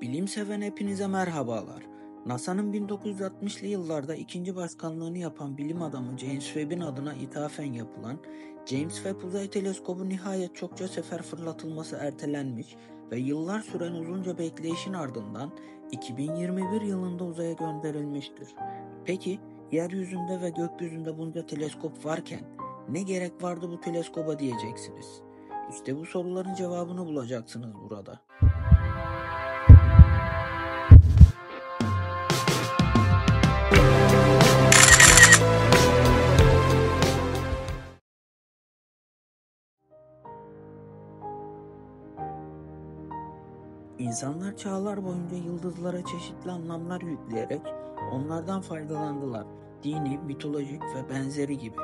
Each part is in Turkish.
Bilim seven hepinize merhabalar. NASA'nın 1960'lı yıllarda ikinci başkanlığını yapan bilim adamı James Webb'in adına ithafen yapılan James Webb Uzay Teleskobu nihayet çokça sefer fırlatılması ertelenmiş ve yıllar süren uzunca bekleyişin ardından 2021 yılında uzaya gönderilmiştir. Peki yeryüzünde ve gökyüzünde bunca teleskop varken ne gerek vardı bu teleskoba diyeceksiniz. İşte bu soruların cevabını bulacaksınız burada. İnsanlar çağlar boyunca yıldızlara çeşitli anlamlar yükleyerek onlardan faydalandılar. Dini, mitolojik ve benzeri gibi.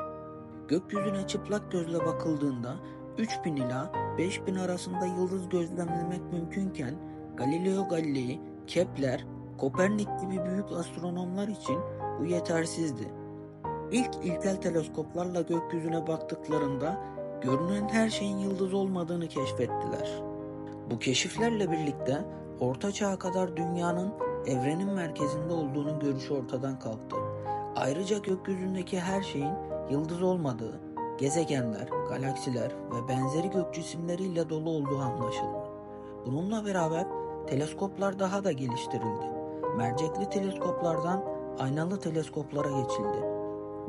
Gökyüzüne çıplak gözle bakıldığında 3000 ila 5000 arasında yıldız gözlemlemek mümkünken Galileo Galilei, Kepler, Kopernik gibi büyük astronomlar için bu yetersizdi. İlk ilkel teleskoplarla gökyüzüne baktıklarında görünen her şeyin yıldız olmadığını keşfettiler. Bu keşiflerle birlikte Orta Çağ'a kadar dünyanın evrenin merkezinde olduğunun görüşü ortadan kalktı. Ayrıca gökyüzündeki her şeyin yıldız olmadığı, gezegenler, galaksiler ve benzeri gök cisimleriyle dolu olduğu anlaşıldı. Bununla beraber teleskoplar daha da geliştirildi. Mercekli teleskoplardan aynalı teleskoplara geçildi.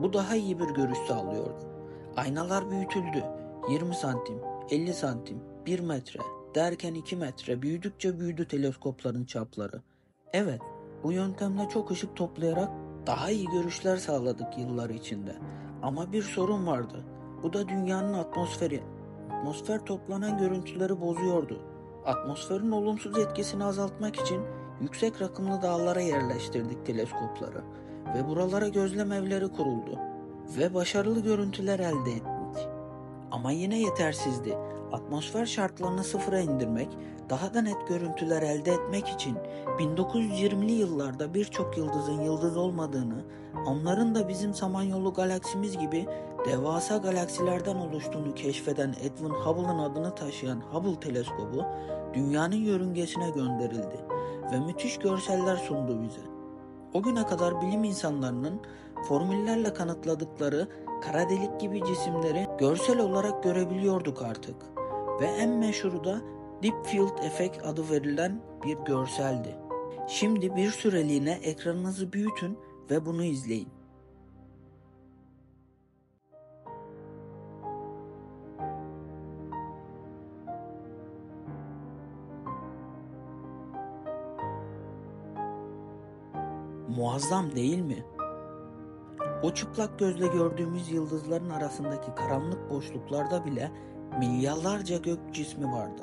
Bu daha iyi bir görüş sağlıyordu. Aynalar büyütüldü. 20 santim, 50 santim, 1 metre derken 2 metre büyüdükçe büyüdü teleskopların çapları. Evet, bu yöntemle çok ışık toplayarak daha iyi görüşler sağladık yıllar içinde. Ama bir sorun vardı. Bu da dünyanın atmosferi. Atmosfer toplanan görüntüleri bozuyordu. Atmosferin olumsuz etkisini azaltmak için yüksek rakımlı dağlara yerleştirdik teleskopları ve buralara gözlem evleri kuruldu ve başarılı görüntüler elde ettik. Ama yine yetersizdi. Atmosfer şartlarını sıfıra indirmek, daha da net görüntüler elde etmek için 1920'li yıllarda birçok yıldızın yıldız olmadığını, onların da bizim Samanyolu galaksimiz gibi devasa galaksilerden oluştuğunu keşfeden Edwin Hubble'ın adını taşıyan Hubble teleskobu dünyanın yörüngesine gönderildi ve müthiş görseller sundu bize. O güne kadar bilim insanlarının formüllerle kanıtladıkları kara delik gibi cisimleri görsel olarak görebiliyorduk artık. Ve en meşhuru da Deep Field Effect adı verilen bir görseldi. Şimdi bir süreliğine ekranınızı büyütün ve bunu izleyin. Muazzam değil mi? O çıplak gözle gördüğümüz yıldızların arasındaki karanlık boşluklarda bile milyarlarca gök cismi vardı.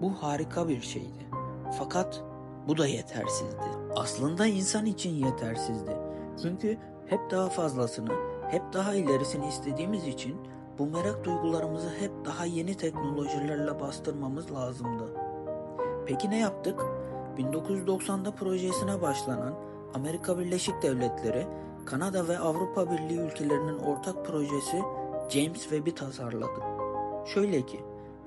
Bu harika bir şeydi. Fakat bu da yetersizdi. Aslında insan için yetersizdi. Çünkü hep daha fazlasını, hep daha ilerisini istediğimiz için bu merak duygularımızı hep daha yeni teknolojilerle bastırmamız lazımdı. Peki ne yaptık? 1990'da projesine başlanan Amerika Birleşik Devletleri, Kanada ve Avrupa Birliği ülkelerinin ortak projesi James Webb'i tasarladı. Şöyle ki,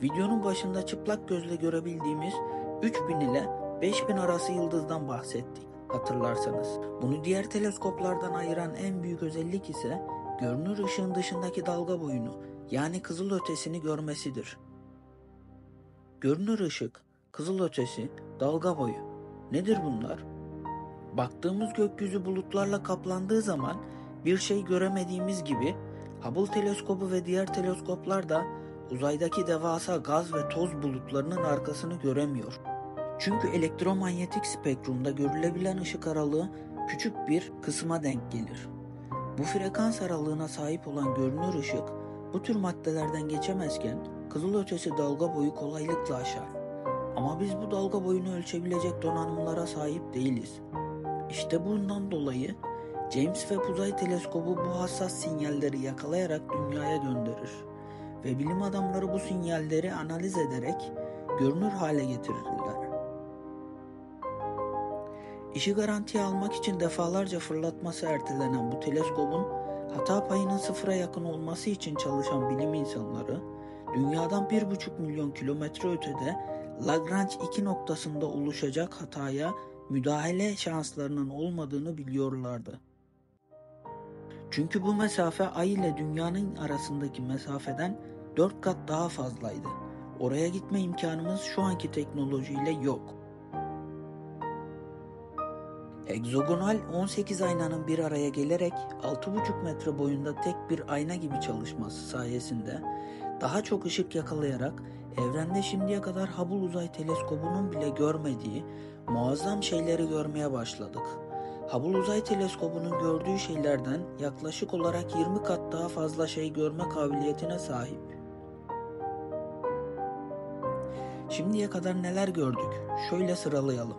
videonun başında çıplak gözle görebildiğimiz 3000 ile 5000 arası yıldızdan bahsettik, hatırlarsanız. Bunu diğer teleskoplardan ayıran en büyük özellik ise görünür ışığın dışındaki dalga boyunu, yani kızılötesini görmesidir. Görünür ışık, kızılötesi, dalga boyu. Nedir bunlar? Baktığımız gökyüzü bulutlarla kaplandığı zaman bir şey göremediğimiz gibi Hubble teleskobu ve diğer teleskoplar da uzaydaki devasa gaz ve toz bulutlarının arkasını göremiyor. Çünkü elektromanyetik spektrumda görülebilen ışık aralığı küçük bir kısma denk gelir. Bu frekans aralığına sahip olan görünür ışık bu tür maddelerden geçemezken kızılötesi dalga boyu kolaylıkla aşar. Ama biz bu dalga boyunu ölçebilecek donanımlara sahip değiliz. İşte bundan dolayı James Webb Uzay Teleskobu bu hassas sinyalleri yakalayarak dünyaya gönderir ve bilim adamları bu sinyalleri analiz ederek görünür hale getirirler. İşi garantiye almak için defalarca fırlatması ertelenen bu teleskobun hata payının sıfıra yakın olması için çalışan bilim insanları dünyadan 1,5 milyon kilometre ötede Lagrange 2 noktasında oluşacak hataya müdahale şanslarının olmadığını biliyorlardı. Çünkü bu mesafe Ay ile Dünya'nın arasındaki mesafeden 4 kat daha fazlaydı. Oraya gitme imkanımız şu anki teknolojiyle yok. Hegzogonal 18 aynanın bir araya gelerek 6,5 metre boyunda tek bir ayna gibi çalışması sayesinde daha çok ışık yakalayarak evrende şimdiye kadar Hubble Uzay Teleskobu'nun bile görmediği muazzam şeyleri görmeye başladık. Hubble Uzay Teleskobu'nun gördüğü şeylerden yaklaşık olarak 20 kat daha fazla şey görme kabiliyetine sahip. Şimdiye kadar neler gördük? Şöyle sıralayalım.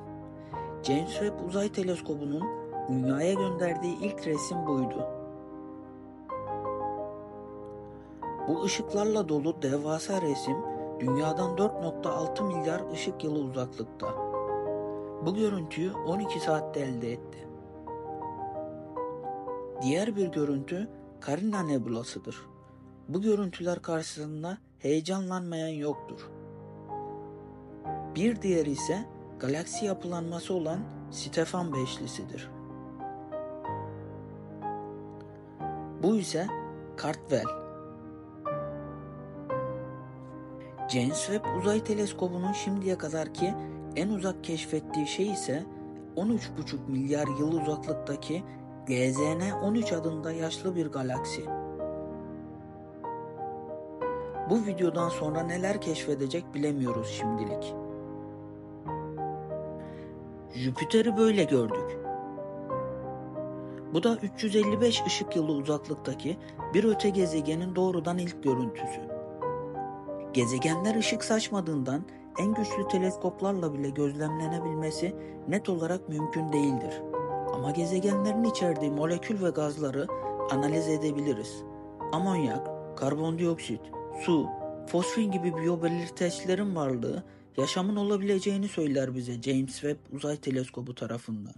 James Webb Uzay Teleskobu'nun Dünya'ya gönderdiği ilk resim buydu. Bu ışıklarla dolu devasa resim Dünya'dan 4,6 milyar ışık yılı uzaklıkta. Bu görüntüyü 12 saatte elde etti. Diğer bir görüntü Carina Nebulası'dır. Bu görüntüler karşısında heyecanlanmayan yoktur. Bir diğeri ise galaksi yapılanması olan Stefan Beşlisi'dir. Bu ise Cartwell. James Webb Uzay Teleskobu'nun şimdiye kadarki en uzak keşfettiği şey ise 13,5 milyar yıl uzaklıktaki GZN 13 adında yaşlı bir galaksi. Bu videodan sonra neler keşfedecek bilemiyoruz şimdilik. Jüpiter'i böyle gördük. Bu da 355 ışık yılı uzaklıktaki bir öte gezegenin doğrudan ilk görüntüsü. Gezegenler ışık saçmadığından en güçlü teleskoplarla bile gözlemlenebilmesi net olarak mümkün değildir. Ama gezegenlerin içerdiği molekül ve gazları analiz edebiliriz. Amonyak, karbondioksit, su, fosfor gibi biyobelirteçlerin varlığı yaşamın olabileceğini söyler bize James Webb Uzay Teleskobu tarafından.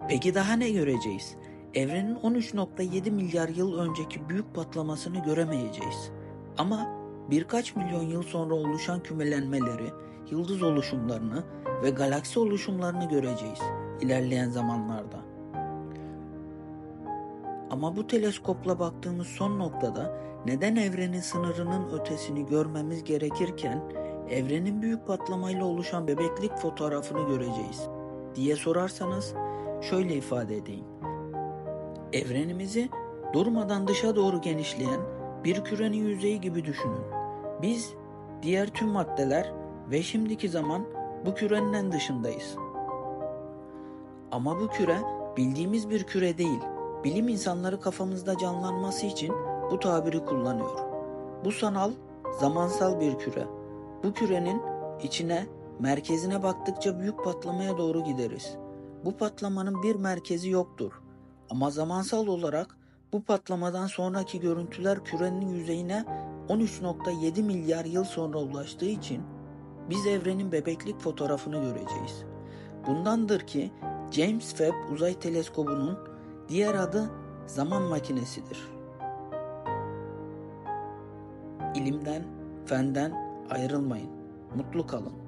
Peki daha ne göreceğiz? Evrenin 13,7 milyar yıl önceki büyük patlamasını göremeyeceğiz. Ama birkaç milyon yıl sonra oluşan kümelenmeleri, yıldız oluşumlarını ve galaksi oluşumlarını göreceğiz ilerleyen zamanlarda. Ama bu teleskopla baktığımız son noktada neden evrenin sınırının ötesini görmemiz gerekirken evrenin büyük patlamayla oluşan bebeklik fotoğrafını göreceğiz diye sorarsanız şöyle ifade edeyim. Evrenimizi durmadan dışa doğru genişleyen bir kürenin yüzeyi gibi düşünün. Biz, diğer tüm maddeler ve şimdiki zaman bu kürenin en dışındayız. Ama bu küre bildiğimiz bir küre değil. Bilim insanları kafamızda canlanması için bu tabiri kullanıyor. Bu sanal, zamansal bir küre. Bu kürenin içine, merkezine baktıkça büyük patlamaya doğru gideriz. Bu patlamanın bir merkezi yoktur. Ama zamansal olarak bu patlamadan sonraki görüntüler kürenin yüzeyine 13,7 milyar yıl sonra ulaştığı için biz evrenin bebeklik fotoğrafını göreceğiz. Bundandır ki James Webb Uzay Teleskobu'nun diğer adı zaman makinesidir. İlimden, fenden ayrılmayın. Mutlu kalın.